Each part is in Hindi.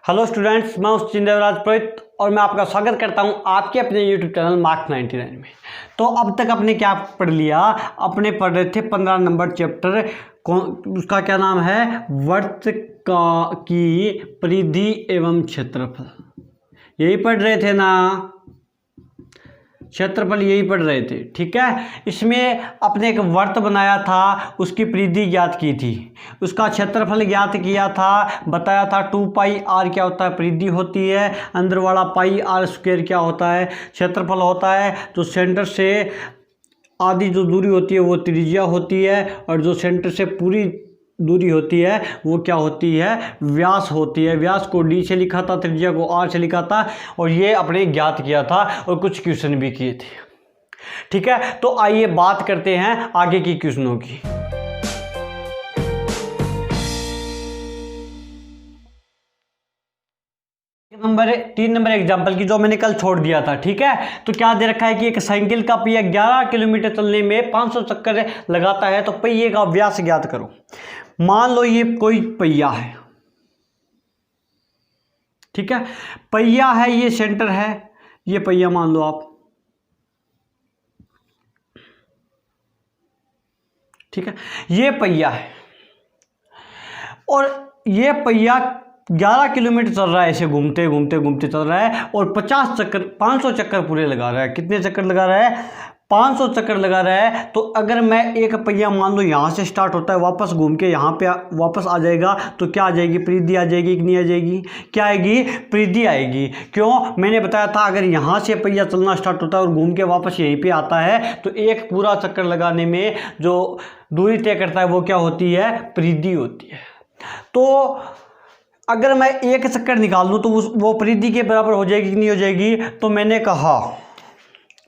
हेलो स्टूडेंट्स, मैं चिंदेवराज पुरोहित और मैं आपका स्वागत करता हूं आपके अपने यूट्यूब चैनल मार्क्स 99 में। तो अब तक आपने क्या पढ़ लिया? अपने पढ़ रहे थे 15 नंबर चैप्टर, उसका क्या नाम है? वृत्त की परिधि एवं क्षेत्रफल। यही पढ़ रहे थे ना? क्षेत्रफल यही पढ़ रहे थे, ठीक है। इसमें अपने एक वृत्त बनाया था, उसकी परिधि ज्ञात की थी, उसका क्षेत्रफल ज्ञात किया था, बताया था 2πr क्या होता है, परिधि होती है, अंदर वाला πr² क्या होता है, क्षेत्रफल होता है। जो सेंटर से आधी जो दूरी होती है वो त्रिज्या होती है, और जो सेंटर से पूरी दूरी होती है वो क्या होती है? व्यास होती है। व्यास को d से लिखा था, त्रिज्या को r से लिखा था, और ये अपने ज्ञात किया था और कुछ क्वेश्चन भी किए थे, ठीक है। तो आइए बात करते हैं आगे की क्वेश्चनों की। तीन नंबर एग्जाम्पल की जो मैंने कल छोड़ दिया था, ठीक है। तो क्या दे रखा है कि एक साइकिल का पहिया 11 किलोमीटर चलने में 500 चक्कर लगाता है, तो पहिए का व्यास ज्ञात करो। मान लो ये कोई पहिया है, ठीक है, पहिया है, ये सेंटर है, ये पहिया मान लो आप, ठीक है, ये पहिया है, और ये पहिया 11 किलोमीटर चल रहा है, ऐसे घूमते घूमते घूमते चल रहा है, और 500 चक्कर पूरे लगा रहा है। कितने चक्कर लगा रहा है? 500 चक्कर लगा रहा है। तो अगर मैं एक पहिया मान लो यहाँ से स्टार्ट होता है, वापस घूम के यहाँ पे वापस आ जाएगा, तो क्या आ जाएगी? परिधि आ जाएगी कि नहीं आ जाएगी? क्या आएगी? परिधि आएगी। क्यों? मैंने बताया था अगर यहाँ से पहिया चलना स्टार्ट होता है और घूम के वापस यहीं पे आता है, तो एक पूरा चक्कर लगाने में जो दूरी तय करता है वो क्या होती है? परिधि होती है। तो अगर मैं एक चक्कर निकाल लूँ तो वो परिधि के बराबर हो जाएगी कि नहीं हो जाएगी? तो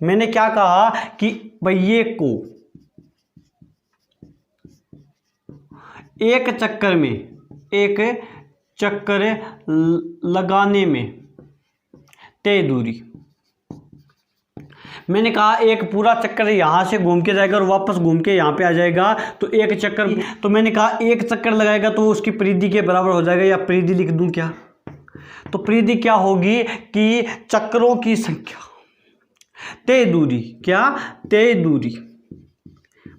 मैंने क्या कहा कि पहिए को एक चक्कर लगाने में तय दूरी, मैंने कहा एक पूरा चक्कर यहाँ से घूम के जाएगा और वापस घूम के यहाँ पे आ जाएगा, तो एक चक्कर, तो मैंने कहा एक चक्कर लगाएगा तो उसकी परिधि के बराबर हो जाएगा। या परिधि लिख दूं क्या? तो परिधि क्या होगी कि चक्रों की संख्या तय दूरी, क्या? तय दूरी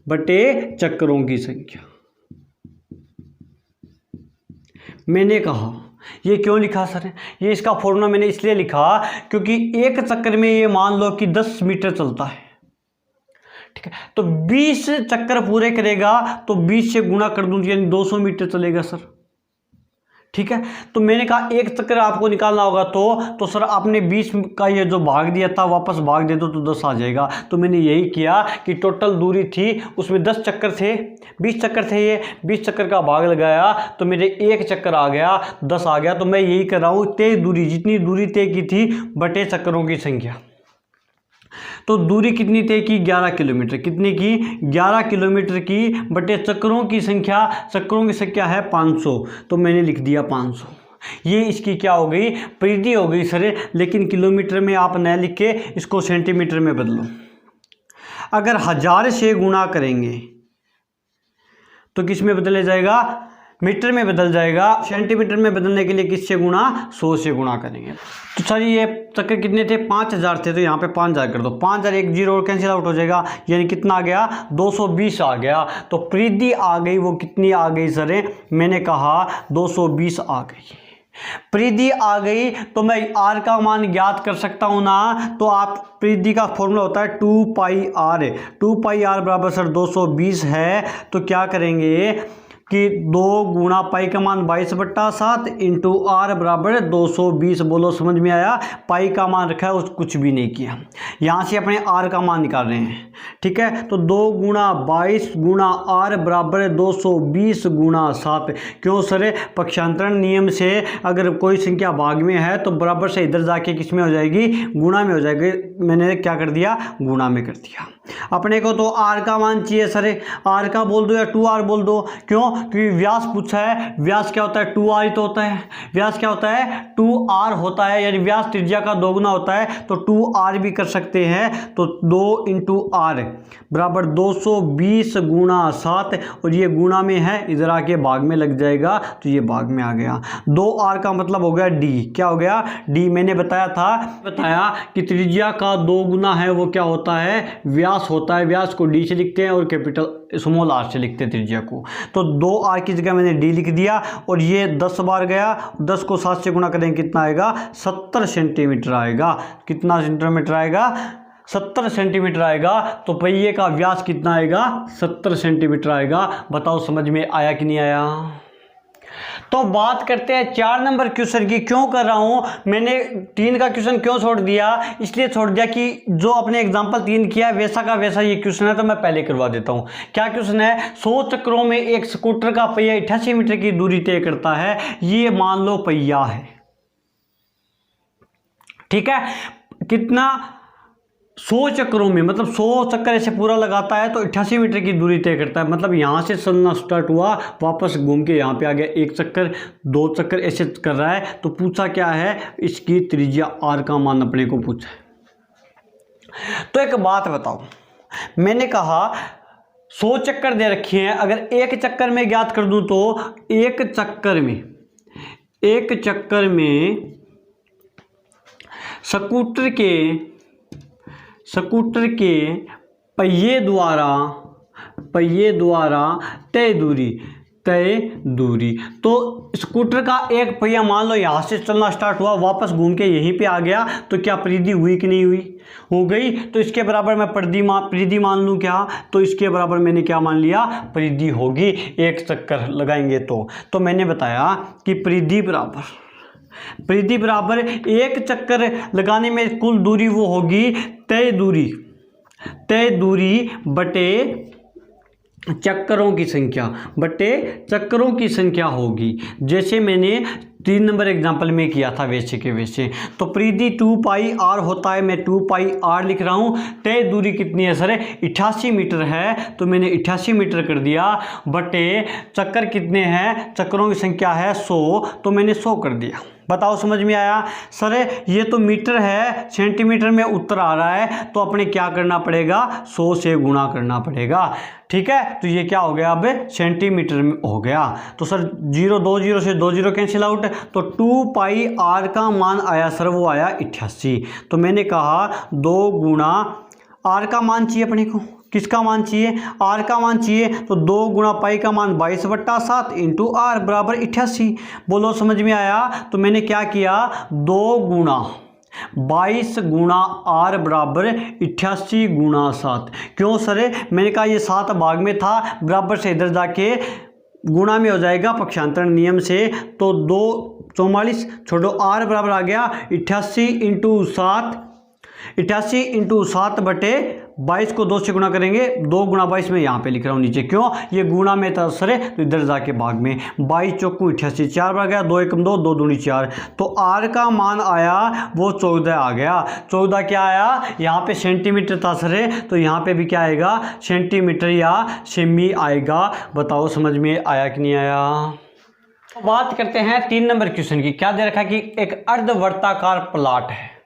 बटे चक्रों की संख्या। मैंने कहा ये क्यों लिखा सर? ये इसका फॉर्मूला मैंने इसलिए लिखा क्योंकि एक चक्कर में ये मान लो कि 10 मीटर चलता है, ठीक है, तो 20 चक्कर पूरे करेगा तो 20 से गुणा कर दूं यानी 200 मीटर चलेगा सर, ठीक है। तो मैंने कहा एक चक्कर आपको निकालना होगा तो सर आपने 20 का ये जो भाग दिया था वापस भाग दे दो तो 10 आ जाएगा। तो मैंने यही किया कि टोटल दूरी थी उसमें 10 चक्कर थे, 20 चक्कर थे, ये 20 चक्कर का भाग लगाया तो मेरे एक चक्कर आ गया, 10 आ गया। तो मैं यही कर रहा हूँ, तय दूरी, जितनी दूरी तय की थी बटे चक्करों की संख्या। तो दूरी कितनी तय की? 11 किलोमीटर। कितनी की? 11 किलोमीटर की बटे चक्करों की संख्या। चक्करों की संख्या है 500, तो मैंने लिख दिया 500। ये इसकी क्या हो गई? परिधि हो गई सर। लेकिन किलोमीटर में आप न लिख के इसको सेंटीमीटर में बदलो। अगर 1000 से गुणा करेंगे तो किस में बदल जाएगा? मीटर में बदल जाएगा। सेंटीमीटर में बदलने के लिए किससे गुणा? 100 से गुणा करेंगे। तो सर ये चक्कर कितने थे? 5000 थे, तो यहाँ पे 5000 कर दो। 5000 एक जीरो और कैंसिल आउट हो जाएगा, यानी कितना आ गया? 220 आ गया। तो परिधि आ गई, वो कितनी आ गई सर? मैंने कहा 220 आ गई। परिधि आ गई तो मैं r का मान ज्ञात कर सकता हूं ना। तो आप परिधि का फॉर्मूला होता है 2πr। 2πr बराबर सर 220 है। तो क्या करेंगे कि 2 गुणा पाई का मान 22/7 इंटू आर बराबर 220। बोलो समझ में आया? पाई का मान रखा है, उस कुछ भी नहीं किया। यहाँ से अपने आर का मान निकाल रहे हैं, ठीक है। तो 2 गुणा 22 गुणा आर बराबर 220 गुणा 7। क्यों सर? पक्षांतरण नियम से अगर कोई संख्या भाग में है तो बराबर से इधर जाके किस में हो जाएगी? गुणा में हो जाएगी। मैंने क्या कर दिया? गुणा में कर दिया। अपने को तो आर का मान चाहिए सर। आर का बोल दो या 2r बोल दो। क्यों? क्योंकि व्यास पूछा है, व्यास क्या होता है 2r ही तो होता है, व्यास क्या होता है 2r होता है, यानी व्यास त्रिज्या का दोगुना होता है, तो 2r भी कर सकते हैं। तो 2 × r बराबर 220 × 7, और ये गुणा में है, इधर आके भाग में लग जाएगा, तो ये भाग में आ गया। 2r का मतलब हो गया d, क्या हो गया d। मैंने बताया कि त्रिज्या का दोगुना है वो क्या होता है, व्यास होता है। व्यास को d से लिखते हैं और कैपिटल स्मॉल r से लिखते हैं त्रिज्या को। तो 2r की जगह मैंने d लिख दिया, और ये 10 बार गया, 10 को 7 से गुणा करेंगे कितना आएगा, 70 सेंटीमीटर आएगा। कितना सेंटीमीटर आएगा, 70 सेंटीमीटर आएगा। तो पहिए का व्यास कितना आएगा, 70 सेंटीमीटर आएगा। बताओ समझ में आया कि नहीं आया। तो बात करते हैं 4 नंबर क्वेश्चन की। क्यों कर रहा हूं, मैंने 3 का क्वेश्चन क्यों छोड़ दिया, इसलिए छोड़ दिया कि जो अपने एग्जांपल 3 किया है वैसा का वैसा ये क्वेश्चन है, तो मैं पहले करवा देता हूं। क्या क्वेश्चन है, 100 चक्रों में एक स्कूटर का पहिया 88 मीटर की दूरी तय करता है। ये मान लो पहिया है, ठीक है। कितना, 100 चक्रों में, मतलब 100 चक्कर ऐसे पूरा लगाता है तो 88 मीटर की दूरी तय करता है। मतलब यहाँ से चलना स्टार्ट हुआ, वापस घूम के यहाँ पे आ गया, 1 चक्कर 2 चक्कर ऐसे कर रहा है। तो पूछा क्या है, इसकी त्रिज्या r का मान अपने को पूछा है। तो एक बात बताओ, मैंने कहा 100 चक्कर दे रखी हैं, अगर एक चक्कर में ज्ञात कर दूं तो एक चक्कर में स्कूटर के पहिए द्वारा तय दूरी। तो स्कूटर का एक पहिया मान लो यहाँ से चलना स्टार्ट हुआ, वापस घूम के यहीं पे आ गया, तो क्या परिधि हुई कि नहीं हुई, हो गई। तो इसके बराबर मैं परिधि मान लूँ क्या, तो इसके बराबर मैंने क्या मान लिया, परिधि होगी। एक चक्कर लगाएंगे तो मैंने बताया कि परिधि बराबर एक चक्कर लगाने में कुल दूरी वो होगी तय दूरी बटे चक्करों की संख्या होगी। जैसे मैंने 3 नंबर एग्जाम्पल में किया था वैसे के वैसे। तो परिधि 2πr होता है, मैं 2πr लिख रहा हूँ। तय दूरी कितनी है सर, 88 मीटर है, तो मैंने 88 मीटर कर दिया, बटे चक्कर कितने हैं, चक्करों की संख्या है 100, तो मैंने 100 कर दिया। बताओ समझ में आया। सर ये तो मीटर है, सेंटीमीटर में उत्तर आ रहा है, तो अपने क्या करना पड़ेगा, 100 से गुणा करना पड़ेगा, ठीक है। तो ये क्या हो गया, अब सेंटीमीटर में हो गया। तो सर 0 से 2 0 कैंसिल आउट, तो 2πr का मान आया सर, वो आया 88। तो मैंने कहा 2 गुणा r का मान चाहिए अपने को, किसका मान चाहिए, r का मान चाहिए। तो 2 गुणा पाई का मान 22/7 इंटू r बराबर 88। बोलो समझ में आया। तो मैंने क्या किया, 2 गुणा 22 गुणा r बराबर 88 गुणा 7। क्यों सर, मैंने कहा ये 7 भाग में था, बराबर से इधर जाके गुणा में हो जाएगा पक्षांतरण नियम से। तो 2 44 छोड़ो, r बराबर आ गया 88 × 7 बटे 22 को 2 से गुणा करेंगे, 2 गुणा 22 में यहाँ पे लिख रहा हूँ नीचे, क्यों, ये गुणा में था सर, तो इधर जाके भाग में 22 चौकू 88, 4 बार गया, 2 एकम 2, 2 दूनी 4। तो r का मान आया वो 14 आ गया। 14 क्या आया, यहाँ पे सेंटीमीटर था सर, तो यहाँ पे भी क्या आएगा, सेंटीमीटर या सेमी आएगा। बताओ समझ में आया कि नहीं आया। बात करते हैं 3 नंबर क्वेश्चन की। क्या दे रखा है कि एक अर्धवर्ताकार प्लॉट है,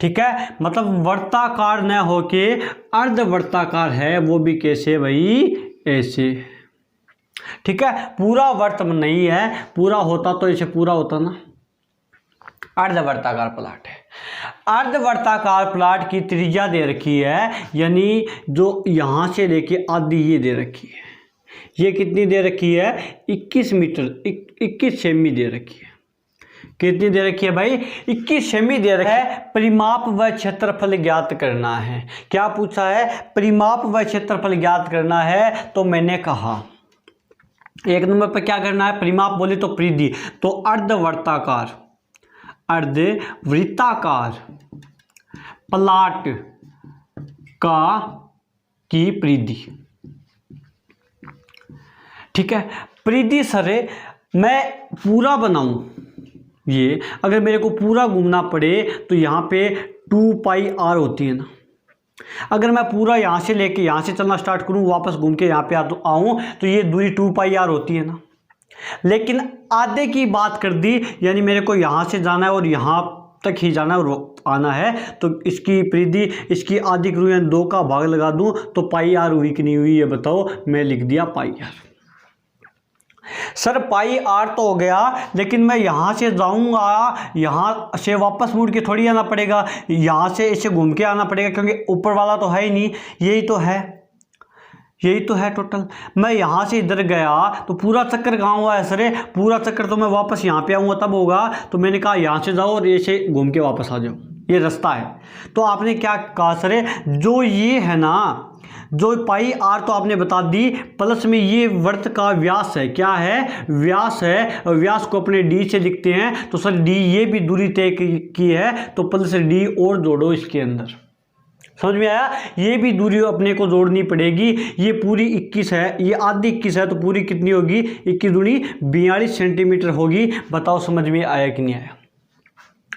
ठीक है, मतलब वर्ताकार न होके अर्धवर्ताकार है, वो भी कैसे भाई, ऐसे, ठीक है। पूरा वर्त नहीं है, पूरा होता तो ऐसे पूरा होता ना। अर्धवर्ताकार प्लॉट है। अर्धवर्ताकार प्लॉट की त्रिज्या दे रखी है, यानी जो यहाँ से लेके आधी ये दे रखी है। ये कितनी दे रखी है, 21 मीटर 21 सेमी दे रखी है। कितनी दे रखी है भाई, 21 सेमी दे रखी है। परिमाप व क्षेत्रफल ज्ञात करना है। क्या पूछा है, परिमाप व क्षेत्रफल ज्ञात करना है। तो मैंने कहा 1 नंबर पर क्या करना है, परिमाप बोले तो परिधि, तो अर्धवृत्ताकार प्लॉट की परिधि, ठीक है। परिधि सर मैं पूरा बनाऊं, ये अगर मेरे को पूरा घूमना पड़े तो यहाँ पे 2πr होती है ना, अगर मैं पूरा यहाँ से लेके यहाँ से चलना स्टार्ट करूँ, वापस घूम के यहाँ पे आऊँ, तो ये दूरी 2πr होती है ना। लेकिन आधे की बात कर दी, यानी मेरे को यहाँ से जाना है और यहाँ तक ही जाना है और आना है, तो इसकी परिधि, इसकी आधी करूँ यानी 2 का भाग लगा दूँ तो πr हुई कि नहीं हुई ये बताओ। मैं लिख दिया πr। सर πr तो हो गया, लेकिन मैं यहाँ से जाऊँगा, यहाँ से वापस मुड़ के थोड़ी आना पड़ेगा, यहाँ से ऐसे घूम के आना पड़ेगा, क्योंकि ऊपर वाला तो है ही नहीं, यही तो है टोटल। मैं यहाँ से इधर गया तो पूरा चक्कर कहाँ हुआ है सर? पूरा चक्कर तो मैं वापस यहाँ पे आऊँगा तब होगा। तो मैंने कहा यहाँ से जाओ और ऐसे घूम के वापस आ जाओ, ये रास्ता है। तो आपने क्या कहा सर? जो ये है ना, जो πr तो आपने बता दी, प्लस में ये वृत्त का व्यास है। क्या है? व्यास है। और व्यास को अपने d से लिखते हैं, तो सर d ये भी दूरी तय की है, तो प्लस d और जोड़ो इसके अंदर। समझ में आया? ये भी दूरी अपने को जोड़नी पड़ेगी। ये पूरी 21 है, ये आधी 21 है, तो पूरी कितनी होगी? 21 दूनी 42 सेंटीमीटर होगी। बताओ समझ में आया कि नहीं आया?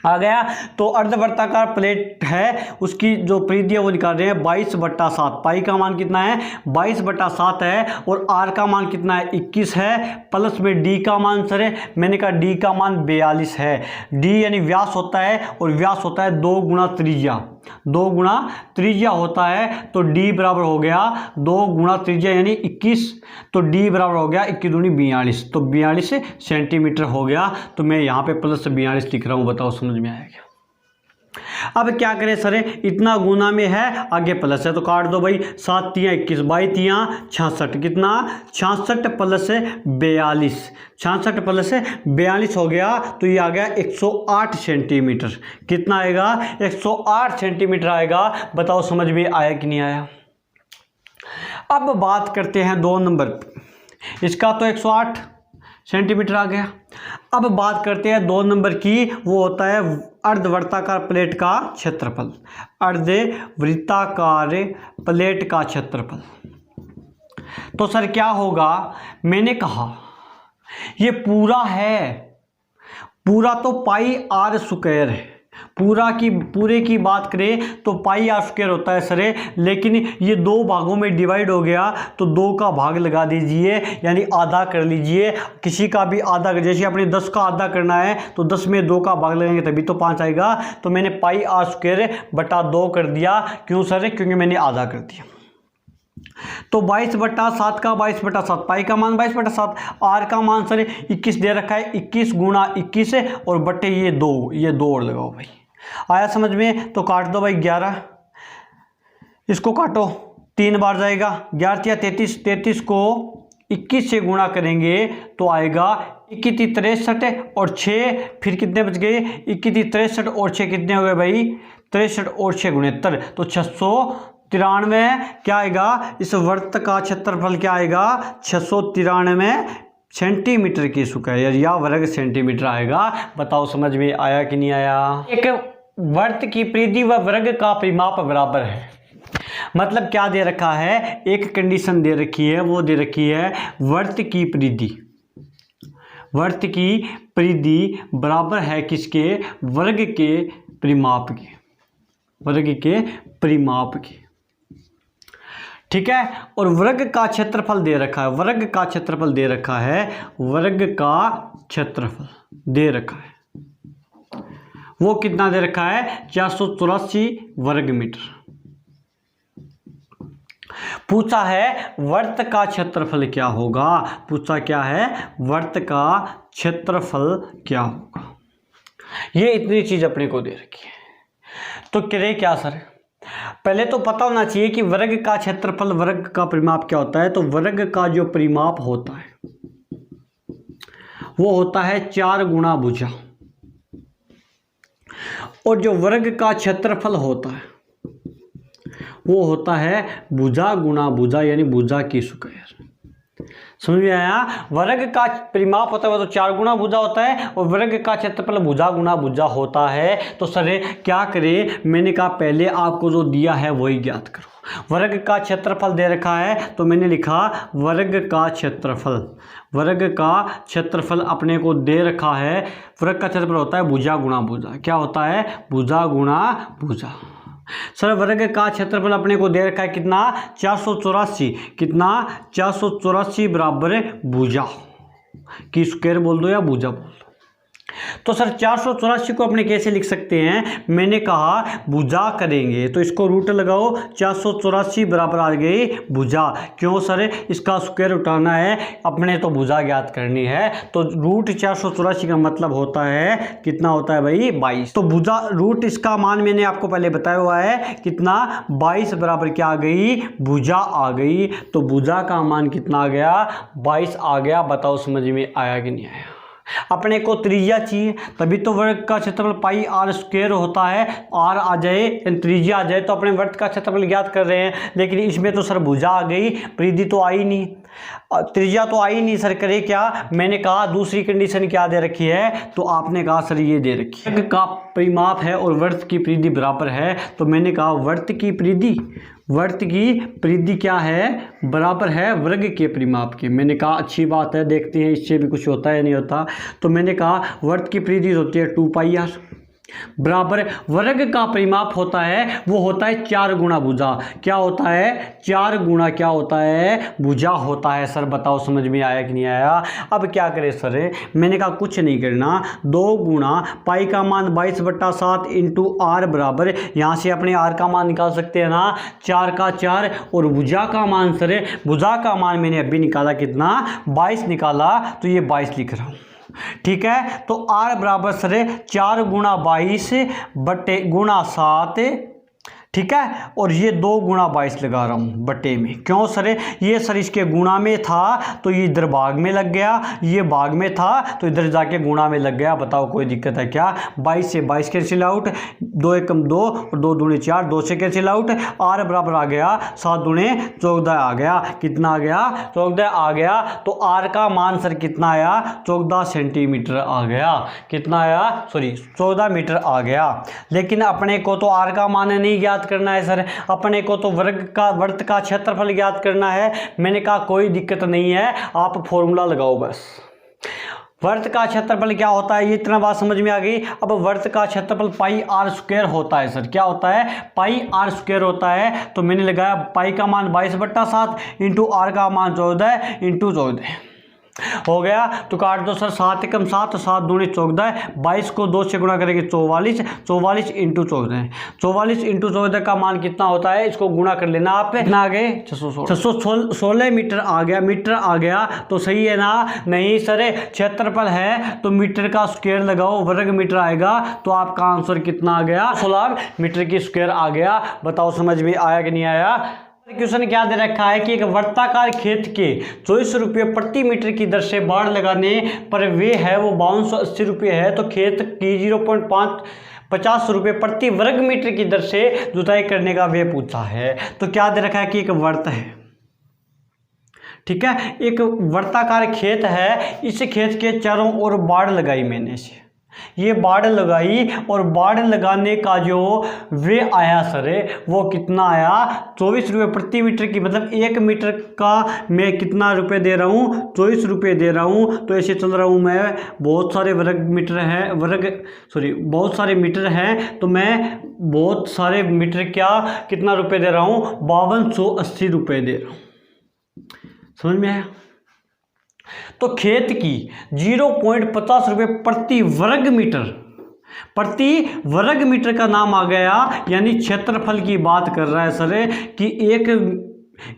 आ गया। तो अर्धवर्ताकार प्लेट है, उसकी जो परिधि है वो निकाल रहे हैं 22/7। पाई का मान कितना है? 22/7 है। और आर का मान कितना है? 21 है। प्लस में डी का मान सर है, मैंने कहा डी का मान 42 है। डी यानी व्यास होता है, और व्यास होता है 2 गुणा त्रिज्या। 2 गुणा त्रिज्या होता है, तो डी बराबर हो गया 2 गुणा त्रिज्या यानी 21, तो डी बराबर हो गया 21 दूनी 42, तो 42 सेंटीमीटर हो गया। तो मैं यहाँ पे प्लस 42 लिख रहा हूँ। बताओ समझ में आएगा? अब क्या करें सर? इतना गुना में है, आगे प्लस है तो काट दो भाई। 7 तियाँ 21, 22 तियाँ 66, कितना? 66 प्लस 42, 66 प्लस 42 हो गया, तो ये आ गया 108 सेंटीमीटर। कितना आएगा? 108 सेंटीमीटर आएगा। बताओ समझ में आया कि नहीं आया? अब बात करते हैं 2 नंबर पे। इसका तो 108 सेंटीमीटर आ गया। अब बात करते हैं 2 नंबर की, वो होता है अर्धवृत्ताकार प्लेट का क्षेत्रफल। अर्धवृत्ताकार प्लेट का क्षेत्रफल। तो सर क्या होगा? मैंने कहा ये पूरा है, पूरा तो πr² है। पूरे की बात करें तो πr² होता है सर, लेकिन ये 2 भागों में डिवाइड हो गया, तो 2 का भाग लगा दीजिए, यानी आधा कर लीजिए। किसी का भी आधा, जैसे अपने 10 का आधा करना है तो 10 में 2 का भाग लगाएंगे तभी तो 5 आएगा। तो मैंने πr²/2 कर दिया। क्यों सर? क्योंकि मैंने आधा कर दिया। तो 22/7 का 22/7, पाई का मान 22/7, आर का मान सर 21 दे रखा है, 21 गुणा 21 और बटे ये 2 और लगाओ भाई। आया समझ में? तो काट दो भाई 11, इसको काटो 3 बार जाएगा, 11 या 33 को 21 से गुणा करेंगे तो आएगा 21 63 और 6, फिर कितने बच गए? 21 63 और 6 कितने हो गए भाई? 63 और 6 69, तो 693 क्या आएगा? इस वृत्त का क्षेत्रफल क्या आएगा? 693 सेंटीमीटर की स्क्वायर या वर्ग सेंटीमीटर आएगा। बताओ समझ में आया कि नहीं आया? एक वृत्त की परिधि व वर्ग का परिमाप बराबर है। मतलब क्या दे रखा है? एक कंडीशन दे रखी है, वो दे रखी है वृत्त की परिधि बराबर है किसके? वर्ग के परिमाप के, वर्ग के परिमाप के। ठीक है। और वर्ग का क्षेत्रफल दे रखा है, वर्ग का क्षेत्रफल दे रखा है, वर्ग का क्षेत्रफल दे रखा है, वो कितना दे रखा है? 484 वर्ग मीटर। पूछा है वृत्त का क्षेत्रफल क्या होगा? पूछा क्या है? वृत्त का क्षेत्रफल क्या होगा? ये इतनी चीज अपने को दे रखी है, तो करे क्या सर? पहले तो पता होना चाहिए कि वर्ग का क्षेत्रफल, वर्ग का परिमाप क्या होता है। तो वर्ग का जो परिमाप होता है वो होता है 4 गुणा भुजा, और जो वर्ग का क्षेत्रफल होता है वो होता है भुजा गुणा भुजा, यानी भुजा की स्क्वायर। समझ में आया? वर्ग का परिमाप होता है वो तो 4 गुणा भुजा होता है, और वर्ग का क्षेत्रफल भुजा गुणा भुजा होता है। तो सर क्या करें? मैंने कहा पहले आपको जो दिया है वही ज्ञात करो। वर्ग का क्षेत्रफल दे रखा है, तो मैंने लिखा वर्ग का क्षेत्रफल। वर्ग का क्षेत्रफल अपने को दे रखा है, वर्ग का क्षेत्रफल होता है भुजा गुणा भुजा। क्या होता है? भुजा गुणा भुजा। सर वर्ग का क्षेत्रफल अपने को दे रखा है कितना, 484, कितना 484 बराबर भुजा की स्क्वायर बोल दो या भुजा बोल दो। तो सर 484 को अपने कैसे लिख सकते हैं, मैंने कहा भुजा करेंगे तो इसको रूट लगाओ, 484 बराबर आ गई भुजा। क्यों सर, इसका स्क्वायर उठाना है, अपने तो भुजा ज्ञात करनी है। तो रूट 484 का मतलब होता है कितना होता है भाई, 22। तो भुजा रूट इसका मान मैंने आपको पहले बताया हुआ है कितना, 22 बराबर क्या आ गई, भुजा आ गई। तो भुजा का मान कितना आ गया, 22 आ गया। बताओ समझ में आया कि नहीं आया। अपने को त्रिज्या चाहिए, तभी तो वर्ग का क्षेत्रफल पाई आर स्क्वायर होता है। आर आ जाए, त्रिज्या आ जाए तो अपने वर्ग का क्षेत्रफल ज्ञात कर रहे हैं। लेकिन इसमें तो सर भुजा आ गई, परिधि तो आई नहीं, त्रिज्या तो आई नहीं। सर करे क्या, मैंने कहा दूसरी कंडीशन क्या दे रखी है, तो आपने कहा सर ये दे रखी है, वर्ग का परिमाप है और वर्त की परिधि बराबर है। तो मैंने कहा वर्त की परिधि क्या है, बराबर है वर्ग के परिमाप के। मैंने कहा अच्छी बात है, देखते हैं इससे भी कुछ होता है नहीं होता। तो मैंने कहा वर्ग की परिधि होती है 2πr बराबर वर्ग का परिमाप होता है, वो होता है 4 गुणा भुजा। क्या होता है, 4 गुणा क्या होता है, भुजा होता है। सर बताओ समझ में आया कि नहीं आया। अब क्या करें सर, मैंने कहा कुछ नहीं करना, 2 गुणा पाई का मान 22/7 इंटू आर बराबर, यहाँ से अपने आर का मान निकाल सकते हैं ना, 4 का 4, और भुजा का मान सर, भुजा का मान मैंने अभी निकाला कितना, 22 निकाला, तो ये 22 लिख रहा हूँ। ठीक है, तो आर बराबर सर 4 गुणा 22 बटे गुणा 7, ठीक है, और ये 2 गुणा 22 लगा रहा हूँ बटे में। क्यों सर, ये सर इसके गुणा में था तो ये इधर भाग में लग गया, ये भाग में था तो इधर जाके गुणा में लग गया। बताओ कोई दिक्कत है क्या। 22 से 22 कैंसिल आउट, 2 एकम 2 और 2 दूनी 4, 2 से कैंसिल आउट। आर बराबर आ गया 7 दूने 14 आ गया। कितना आ गया, 14 आ गया। तो आर का मान सर कितना आया, 14 सेंटीमीटर आ गया। कितना आया, सॉरी 14 मीटर आ गया। लेकिन अपने को तो आर का मान नहीं ज्ञात करना है सर, अपने को तो वर्त का क्षेत्रफल ज्ञात करना है। मैंने कहा कोई दिक्कत नहीं है, आप फॉर्मूला लगाओ बस। वर्त का क्षेत्रफल क्या होता है, ये इतना बात समझ में आ गई। अब वर्त का क्षेत्रफल पाई आर स्क्वायर होता है सर। क्या होता है, पाई आर स्क्वायर होता है। तो मैंने लगाया पाई का मान 22/7 इंटू आर का मान 14 इंटू 14 हो गया। तो काट दो सर, 7 एकम 7, 7 दूनी 14, 22 को 2 से गुणा करेंगे 44, 44 इंटू 14, 44 इंटू 14 का मान कितना होता है, इसको गुणा कर लेना आप। कितना आ गए, 616 मीटर आ गया। मीटर आ गया तो सही है ना। नहीं सर, क्षेत्रफल है तो मीटर का स्क्वायर लगाओ, वर्ग मीटर आएगा। तो आपका आंसर कितना आ गया, 16 मीटर की स्क्वायर आ गया। बताओ समझ में आया कि नहीं आया। क्वेश्चन क्या दे रखा है कि एक वर्ताकार खेत के 24 रुपये प्रति मीटर की दर से बाढ़ लगाने पर वे है वो 5280 रुपये है। तो खेत की 0.50 रुपये प्रति वर्ग मीटर की दर से जुताई करने का वे पूछा है। तो क्या दे रखा है कि एक वर्त है, ठीक है, एक वर्ताकार खेत है। इस खेत के चारों ओर बाढ़ लगाई मैंने से, ये बाढ़ लगाई और बाढ़ लगाने का जो वे आया सर, वो कितना आया, 24 रुपये प्रति मीटर की, मतलब 1 मीटर का मैं कितना रुपए दे रहा हूँ, 24 रुपये दे रहा हूँ। तो ऐसे चल रहा हूँ मैं, बहुत सारे बहुत सारे मीटर हैं, तो मैं बहुत सारे मीटर कितना रुपये दे रहा हूँ, 5280 रुपये दे रहा हूँ। समझ में आया। तो खेत की 0.50 रुपये प्रति वर्ग मीटर का नाम आ गया, यानी क्षेत्रफल की बात कर रहा है सर कि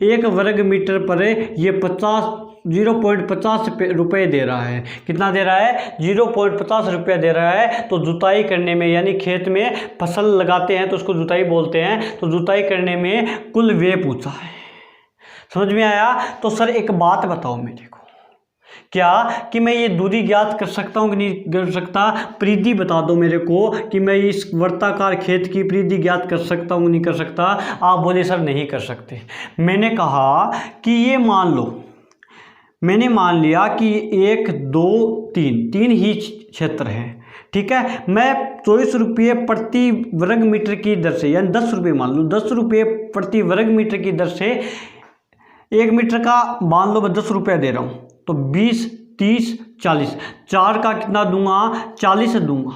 एक वर्ग मीटर पर ये 0.50 रुपये दे रहा है। कितना दे रहा है, 0.50 रुपया दे रहा है। तो जुताई करने में, यानी खेत में फसल लगाते हैं तो उसको जुताई बोलते हैं, तो जुताई करने में कुल व्यय पूछा है। समझ में आया। तो सर एक बात बताओ मेरे को, क्या कि मैं ये दूरी ज्ञात कर सकता हूँ कि नहीं कर सकता, परिधि बता दो मेरे को कि मैं इस वर्ताकार खेत की परिधि ज्ञात कर सकता हूँ नहीं कर सकता। आप बोले सर नहीं कर सकते। मैंने कहा कि ये मान लो, मैंने मान लिया कि 1 2 3 ही क्षेत्र है, ठीक है। मैं 24 रुपये प्रति वर्ग मीटर की दर से, यानी 10 रुपये मान लो, 10 रुपये प्रति वर्ग मीटर की दर से 1 मीटर का मान लो मैं 10 रुपया दे रहा हूँ। तो 20 30 40, 4 का कितना दूंगा, 40 दूंगा।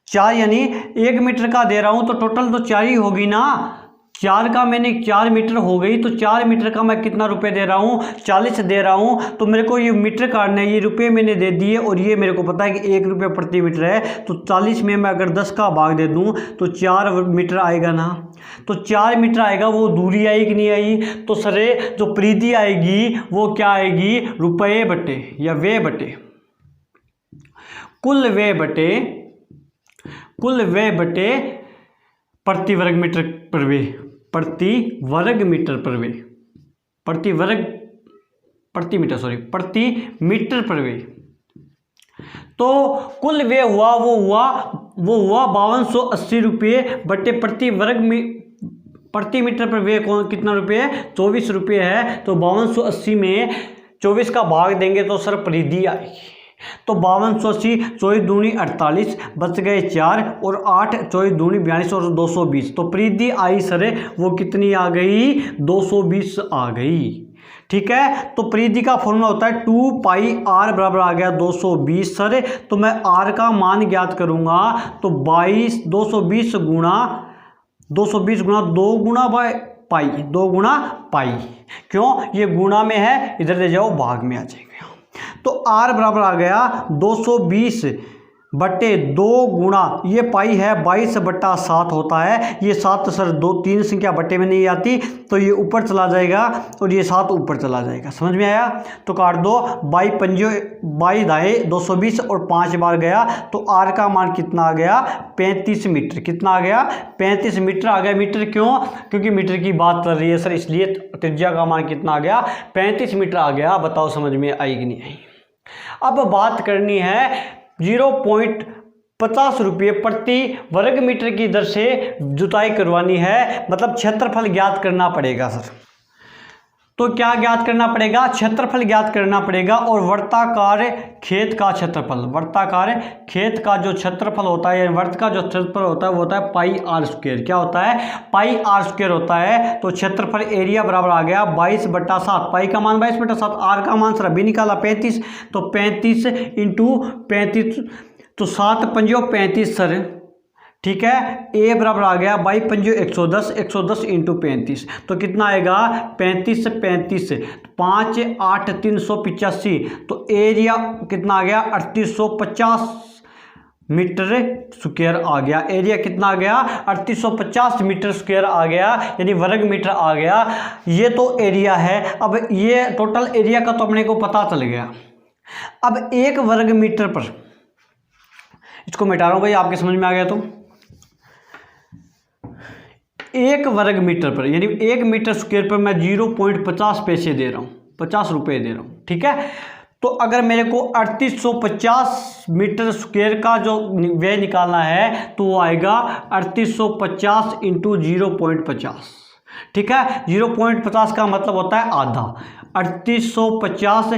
4 यानी 1 मीटर का दे रहा हूँ तो टोटल तो 4 ही होगी ना। 4 का मैंने 4 मीटर हो गई, तो 4 मीटर का मैं कितना रुपए दे रहा हूँ, 40 दे रहा हूँ। तो मेरे को ये मीटर काटना है, ये रुपए मैंने दे दिए और ये मेरे को पता है कि 1 रुपये प्रति मीटर है। तो 40 में मैं अगर 10 का भाग दे दूँ तो 4 मीटर आएगा ना। तो 4 मीटर आएगा, वो दूरी आई कि नहीं आई। तो सरे जो परिधि आएगी वो क्या आएगी, रुपये बटे या वे बटे कुल वे बटे प्रति वर्ग मीटर पर वे, प्रति मीटर पर वे। तो कुल वे हुआ वो हुआ 5280 रुपये बटे प्रति मीटर पर वे कितना रुपये है, 24 रुपये है। तो 5280 में 24 का भाग देंगे तो सर परिधि आएगी। तो 5280 24 दूनी 48, बच गए 4 और 8 24 दूनी 42 और 220। तो परिधि आई सर वो कितनी आ गई, 220 आ गई। ठीक है, तो परिधि का फॉर्मूला होता है 2 पाई r बराबर आ गया 220 सर। तो मैं r का मान ज्ञात करूंगा तो 220 गुणा 2 गुणा पाई, 2 गुणा पाई। क्यों, ये गुणा में है, इधर ले जाओ भाग में आ जाएगा। तो r बराबर आ गया 220 बटे 2 गुणा, ये पाई है 22/7 होता है। ये 7 सर 3 संख्या बटे में नहीं आती, तो ये ऊपर चला जाएगा और ये 7 ऊपर चला जाएगा। समझ में आया। तो काट दो, 22 दाए 220 और 5 बार गया। तो r का मान कितना आ गया, 35 मीटर। कितना आ गया, 35 मीटर आ गया। मीटर क्यों, क्योंकि मीटर की बात कर रही है सर, इसलिए त्रिज्या का मान कितना आ गया, 35 मीटर आ गया। बताओ समझ में आई कि नहीं आई। अब बात करनी है 0.50 रुपये प्रति वर्ग मीटर की दर से जुताई करवानी है, मतलब क्षेत्रफल ज्ञात करना पड़ेगा सर। तो क्या ज्ञात करना पड़ेगा, क्षेत्रफल ज्ञात करना पड़ेगा। और वर्ताकार खेत का क्षेत्रफल, वर्ताकार खेत का जो क्षेत्रफल होता है, वर्त का जो क्षेत्रफल होता है वो होता है पाई r स्क्वायर। क्या होता है, पाई r स्क्वायर होता है। तो क्षेत्रफल एरिया बराबर आ गया 22/7। पाई का मान 22/7, r का मान सर अभी निकाला 35। तो 35 इंटू 35, तो 7 पंजो 35 सर। ठीक है, a बराबर आ गया 22 पंजो 110, 110 इंटू 35। तो कितना आएगा, 35 5 8 385। तो एरिया कितना आ गया, 3850 मीटर स्क्वायर आ गया। एरिया कितना आ गया, 3850 मीटर स्क्वायर आ गया, यानी वर्ग मीटर आ गया। ये तो एरिया है। अब ये टोटल एरिया का तो अपने को पता चल गया। अब 1 वर्ग मीटर पर, इसको मिटा रहा हूं भाई, आपके समझ में आ गया। तो 1 वर्ग मीटर पर यानी 1 मीटर स्क्वायर पर मैं 0.50 पैसे दे रहा हूँ, 50 रुपये दे रहा हूँ। ठीक है, तो अगर मेरे को 3850 मीटर स्क्वायर का जो व्यय निकालना है तो वो आएगा 3850 इंटू 0.50। ठीक है, 0.50 का मतलब होता है आधा। 3850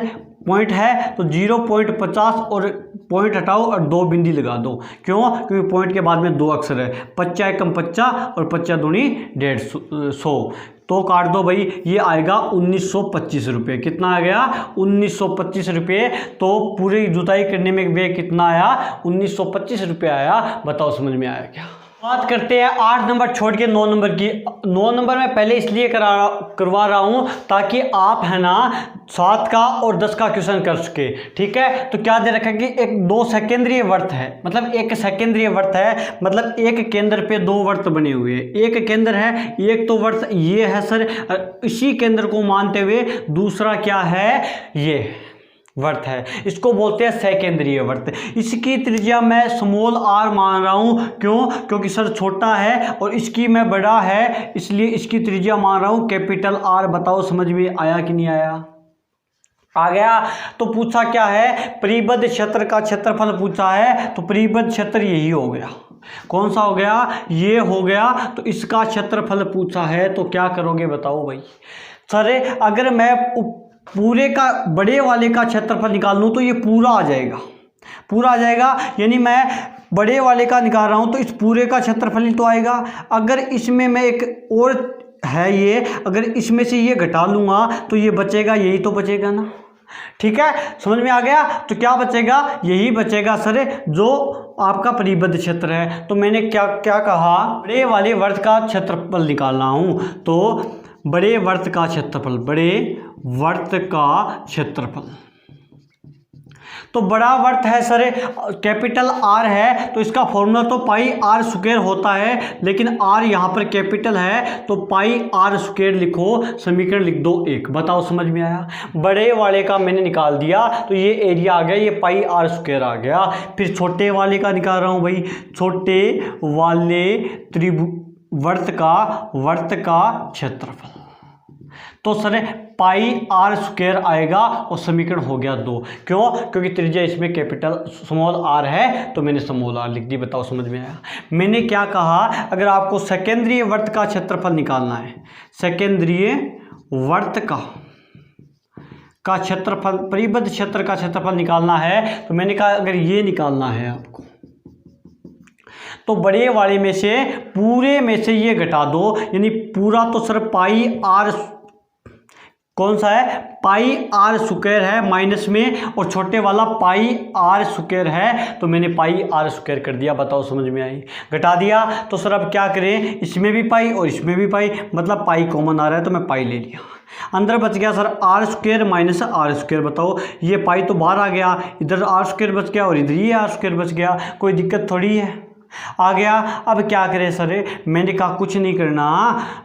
पॉइंट है तो 0.50 और पॉइंट हटाओ और 2 बिंदी लगा दो। क्यों, क्योंकि पॉइंट के बाद में 2 अक्षर है। 55 एकम 55 और 55 दूनी 150। तो काट दो भाई, ये आएगा 1925 रुपये। कितना आ गया, 1925 रुपये। तो पूरी जुताई करने में वे कितना आया, 1925 रुपये आया। बताओ समझ में आया क्या। बात करते हैं 8 नंबर छोड़ के 9 नंबर की। 9 नंबर में पहले इसलिए करवा रहा हूं ताकि आप है ना 7 का और 10 का क्वेश्चन कर सके। ठीक है, तो क्या दे रखा है कि एक 2 सेकेंद्रीय वर्त है, मतलब एक सेकेंद्रीय वर्त है, मतलब एक केंद्र पे 2 वर्त बने हुए हैं। एक केंद्र है, एक तो वर्त ये है सर, इसी केंद्र को मानते हुए दूसरा क्या है, ये वर्त है। इसको बोलते हैं सेकेंद्रीय वर्त। इसकी त्रिज्या मैं स्मॉल r मान रहा हूं। क्यों, क्योंकि सर छोटा है और इसकी मैं बड़ा है, इसलिए इसकी त्रिज्या मान रहा हूं कैपिटल R। बताओ समझ में आया कि नहीं आया, आ गया। तो पूछा क्या है, परिबद्ध क्षेत्र का क्षेत्रफल पूछा है। तो परिबद्ध क्षेत्र यही हो गया। कौन सा हो गया, ये हो गया। तो इसका क्षेत्रफल पूछा है, तो क्या करोगे बताओ भाई। सर अगर मैं पूरे का बड़े वाले का क्षेत्रफल निकाल लूँ तो ये पूरा आ जाएगा, पूरा आ जाएगा। यानी मैं बड़े वाले का निकाल रहा हूँ तो इस पूरे का क्षेत्रफल ही तो आएगा। अगर इसमें मैं एक और है ये, अगर इसमें से ये घटा लूँगा तो ये बचेगा, यही तो बचेगा ना। ठीक है, समझ में आ गया। तो क्या बचेगा, यही बचेगा सर जो आपका परिबद्ध क्षेत्र है। तो मैंने क्या क्या कहा, बड़े वाले वर्त का क्षेत्रफल निकालना हूं, तो बड़े वर्त का क्षेत्रफल, बड़े वर्त का क्षेत्रफल, तो बड़ा वर्त है सर कैपिटल आर है, तो इसका फॉर्मूला तो पाई आर स्क्वायर होता है, लेकिन आर यहाँ पर कैपिटल है तो पाई आर स्क्वायर लिखो, समीकरण लिख दो 1। बताओ समझ में आया। बड़े वाले का मैंने निकाल दिया तो ये एरिया आ गया, ये पाई आर स्क्वायर आ गया। फिर छोटे वाले का निकाल रहा हूँ भाई, छोटे वाले वर्त का क्षेत्रफल, तो सर पाई आर स्क्वायर आएगा और समीकरण हो गया 2। क्यों, क्योंकि त्रिज्या इसमें कैपिटल स्मॉल आर है तो मैंने स्मॉल आर लिख दी। बताओ समझ में आया। मैंने क्या कहा, अगर आपको सेकेंद्रीय वर्त का क्षेत्रफल निकालना है, सेकेंद्रीय वर्त का क्षेत्रफल, परिबद्ध क्षेत्र का क्षेत्रफल निकालना है, तो मैंने कहा अगर ये निकालना है आपको, तो बड़े वाले में से पूरे में से ये घटा दो, यानी पूरा तो सर पाई आर, कौन सा है, पाई आर स्क्वायर है माइनस में, और छोटे वाला पाई आर स्क्वायर है, तो मैंने पाई आर स्क्वायर कर दिया। बताओ समझ में आई, घटा दिया। तो सर अब क्या करें, इसमें भी पाई और इसमें भी पाई, मतलब पाई कॉमन आ रहा है तो मैं पाई ले लिया। अंदर बच गया sir R square minus R square. बताओ ये पाई तो बाहर आ गया, इधर आर स्क्वायर बच गया और इधर ये आर स्क्वायर बच गया, कोई दिक्कत थोड़ी है, आ गया। अब क्या करें सर, मैंने कहा कुछ नहीं करना,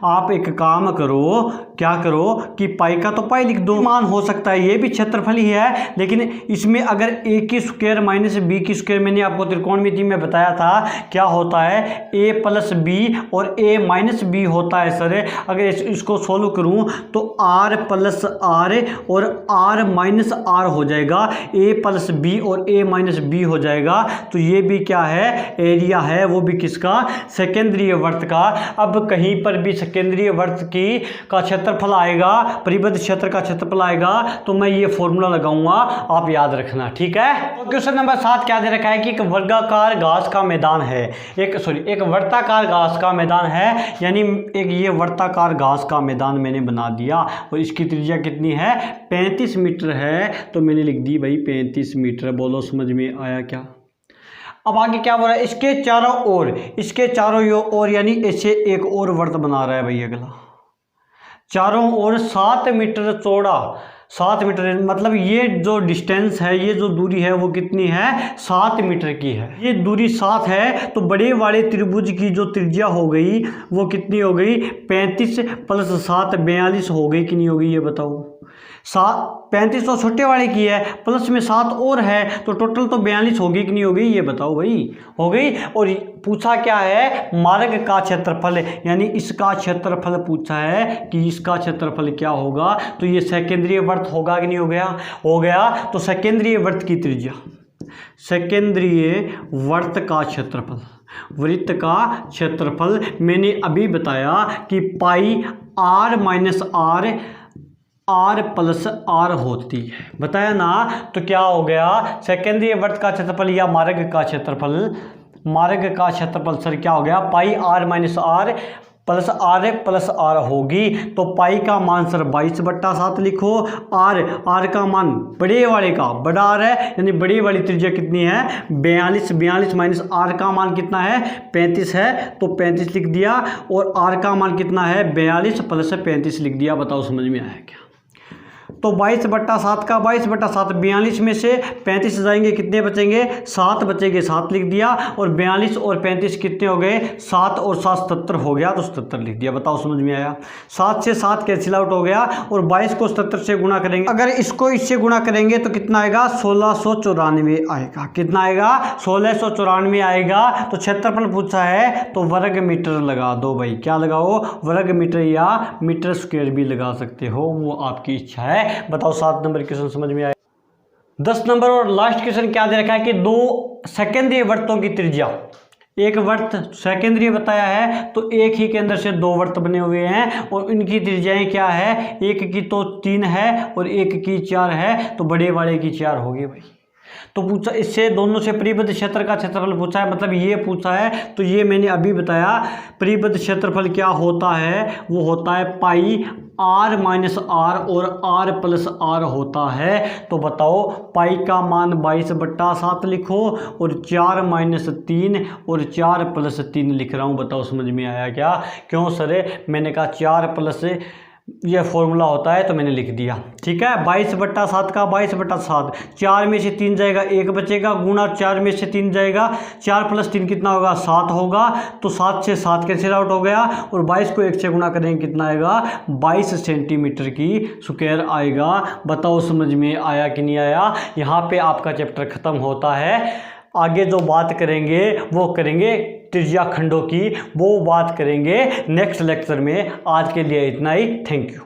आप एक काम करो, क्या करो कि पाई का तो पाई लिख दो, मान हो सकता है ये भी क्षेत्रफल ही है, लेकिन इसमें अगर ए की स्क्वायर माइनस बी की स्क्वायर, मैंने आपको त्रिकोणमिति में बताया था क्या होता है, ए प्लस बी और ए माइनस बी होता है सर। अगर इसको सोल्व करूं तो आर प्लस आर और आर माइनस आर हो जाएगा, ए प्लस बी और ए माइनस बी हो जाएगा, तो ये भी क्या है, एरिया है, वो भी किसका, सेकेंद्रीय वर्त का। अब कहीं पर भी सेकेंद्रीय वर्त की का क्षेत्रफल आएगा, परिबद्ध क्षेत्र का क्षेत्रफल आएगा, तो मैं ये फॉर्मूला लगाऊंगा, आप याद रखना, ठीक है। तो क्वेश्चन नंबर 7 क्या दे रखा है कि एक वर्गाकार घास का मैदान है, एक वर्ताकार घास का मैदान है, यानी एक ये वर्ताकार घास का मैदान मैंने बना दिया, और इसकी त्रिज्या कितनी है, 35 मीटर है, तो मैंने लिख दी भाई 35 मीटर। बोलो समझ में आया क्या। अब आगे क्या बोल रहा है, इसके चारों ओर यानी ऐसे एक और वर्त बना रहा है भाई, अगला चारों ओर 7 मीटर चौड़ा, 7 मीटर, मतलब ये जो डिस्टेंस है, ये जो दूरी है वो कितनी है, 7 मीटर की है। ये दूरी 7 है, तो बड़े वाले त्रिभुज की जो त्रिज्या हो गई वो कितनी हो गई, 35 प्लस 7 42 हो गई कि नहीं हो गई, ये बताओ। 35 तो छोटे वाले की है, प्लस में 7 और है, तो टोटल तो 42 होगी कि नहीं होगी, ये बताओ भाई, हो गई। और पूछा क्या है, मार्ग का क्षेत्रफल, यानी इसका क्षेत्रफल पूछा है कि इसका क्षेत्रफल क्या होगा, तो ये सेकेंद्रीय वर्त होगा कि नहीं हो गया, हो गया। तो सेकेंद्रीय वर्त की त्रिज्या, सेकेंद्रीय वर्त का क्षेत्रफल, वृत्त का क्षेत्रफल मैंने अभी बताया कि pi r minus r plus r होती है, बताया ना। तो क्या हो गया, सेकेंद्रीय वर्त का क्षेत्रफल या मार्ग का क्षेत्रफल सर क्या हो गया, pi r minus r plus r होगी। तो पाई का मान सर 22/7 लिखो, आर का मान बड़े वाले का, बड़ा आर है यानी बड़ी वाली त्रिज्या कितनी है, 42 माइनस आर का मान कितना है, 35 है, तो 35 लिख दिया, और आर का मान कितना है, 42 प्लस 35 लिख दिया। बताओ समझ में आया क्या। तो 22/7 का 22/7, 42 में से 35 जाएंगे, कितने बचेंगे, 7 बचेंगे, 7 लिख दिया। और 42 और 35 कितने हो गए, 7 और 7 77 हो गया, तो 77 लिख दिया। बताओ समझ में आया। 7 से 7 कैंसिल आउट हो गया, और 22 को 77 से गुणा करेंगे, अगर इसको इससे गुणा करेंगे तो कितना आएगा, 1694 आएगा। कितना आएगा, 1694 आएगा। तो क्षेत्रफल पूछा है तो वर्ग मीटर लगा दो भाई, क्या लगाओ, वर्ग मीटर या मीटर स्क्वायर भी लगा सकते हो, वो आपकी इच्छा है। बताओ 7 नंबर क्वेश्चन समझ में आया। 10 नंबर और लास्ट क्वेश्चन क्या दे रखा है कि 2 सेकेंद्रीय वर्तों की त्रिज्या, एक वर्त सेकेंद्रीय बताया है तो एक ही के अंदर से 2 वर्त बने हुए हैं, और इनकी त्रिज्याएं क्या है, एक की तो 3 है और एक की 4 है, तो बड़े वाले की 4 होगी भाई। तो पूछा, इससे दोनों से परिबद्ध क्षेत्र का क्षेत्रफल पूछा है, मतलब ये पूछा है, तो ये मैंने अभी बताया। परिबद्ध क्षेत्रफल क्या होता है, वो होता है पाई आर माइनस आर और आर प्लस आर होता है, तो बताओ पाई का मान 22/7 लिखो और 4 माइनस 3 और 4 प्लस 3 लिख रहा हूँ। बताओ समझ में आया क्या? क्यों सर? मैंने कहा 4 प्लस ये फॉर्मूला होता है तो मैंने लिख दिया। ठीक है, 22/7 का 22/7, 4 में से 3 जाएगा 1 बचेगा, गुणा 4 में से 3 जाएगा, 4 प्लस 3 कितना होगा? 7 होगा। तो 7 से 7 कैंसिल आउट हो गया और 22 को 1 से गुणा करेंगे कितना आएगा? 22 सेंटीमीटर की स्क्वायर आएगा। बताओ समझ में आया कि नहीं आया? यहाँ पे आपका चैप्टर खत्म होता है। आगे जो बात करेंगे वो करेंगे त्रिज्या खंडों की, वो बात करेंगे नेक्स्ट लेक्चर में। आज के लिए इतना ही। Thank you.